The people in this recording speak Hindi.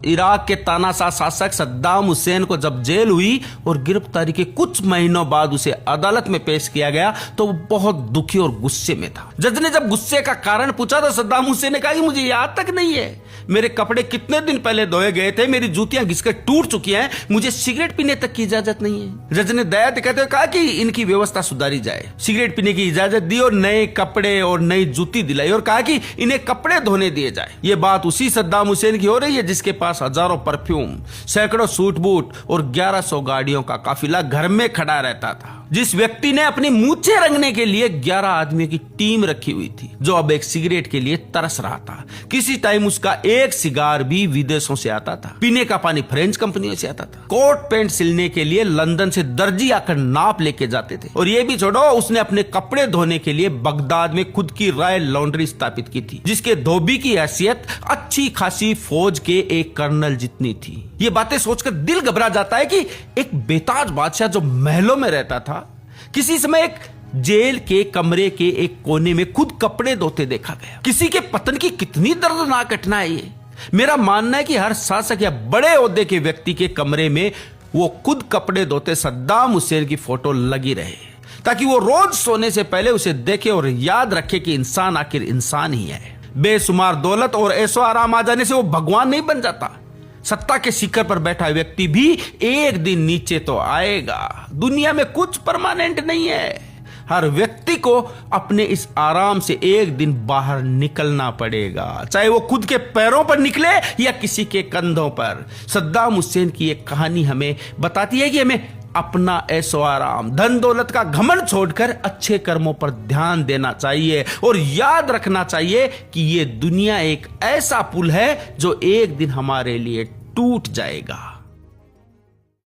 इराक के तानाशाह शासक सद्दाम हुसैन को जब जेल हुई और गिरफ्तारी के कुछ महीनों बाद उसे अदालत में पेश किया गया तो वो बहुत दुखी और गुस्से में था। जज ने जब गुस्से का कारण पूछा तो सद्दाम हुसैन ने कहा कि मुझे याद तक नहीं है, मेरे कपड़े कितने दिन पहले धोए गए थे, मेरी जूतियां घिसकर टूट चुकी हैं, मुझे सिगरेट पीने तक की इजाजत नहीं है। जज ने दया दिखाते हुए कहा कि इनकी व्यवस्था सुधारी जाए, सिगरेट पीने की इजाजत दी और नए कपड़े और नई जूती दिलाई और कहा कि इन्हें कपड़े धोने दिए जाए। ये बात उसी सद्दाम हुसैन की हो रही है जिसके पास हजारों परफ्यूम, सैकड़ों सूट बूट और 1100 गाड़ियों का काफिला घर में खड़ा रहता था, जिस व्यक्ति ने अपनी मूछें रंगने के लिए 11 आदमियों की टीम रखी हुई थी, जो अब एक सिगरेट के लिए तरस रहा था। किसी टाइम उसका एक सिगार भी विदेशों से आता था, पीने का पानी फ्रेंच कंपनियों से आता था, कोट पैंट सिलने के लिए लंदन से दर्जी आकर नाप लेके जाते थे। और ये भी छोड़ो, उसने अपने कपड़े धोने के लिए बगदाद में खुद की रॉयल लॉन्ड्री स्थापित की थी, जिसके धोबी की हैसियत अच्छी खासी फौज के एक कर्नल जितनी थी। ये बातें सोचकर दिल घबरा जाता है कि एक बेताज बादशाह जो महलों में रहता था, किसी समय एक जेल के कमरे के एक कोने में खुद कपड़े धोते देखा गया। किसी के पतन की कितनी दर्दनाक घटना है ये। मेरा मानना है कि हर शासक या बड़े ओहदे के व्यक्ति के कमरे में वो खुद कपड़े धोते सद्दाम हुसैन की फोटो लगी रहे, ताकि वो रोज सोने से पहले उसे देखे और याद रखे कि इंसान आखिर इंसान ही है। बेशुमार दौलत और ऐशो आराम आ जाने से वो भगवान नहीं बन जाता। सत्ता के शिखर पर बैठा व्यक्ति भी एक दिन नीचे तो आएगा। दुनिया में कुछ परमानेंट नहीं है। हर व्यक्ति को अपने इस आराम से एक दिन बाहर निकलना पड़ेगा, चाहे वो खुद के पैरों पर निकले या किसी के कंधों पर। सद्दाम हुसैन की एक कहानी हमें बताती है कि हमें अपना ऐशो आराम, धन दौलत का घमंड छोड़कर अच्छे कर्मों पर ध्यान देना चाहिए और याद रखना चाहिए कि ये दुनिया एक ऐसा पुल है जो एक दिन हमारे लिए टूट जाएगा।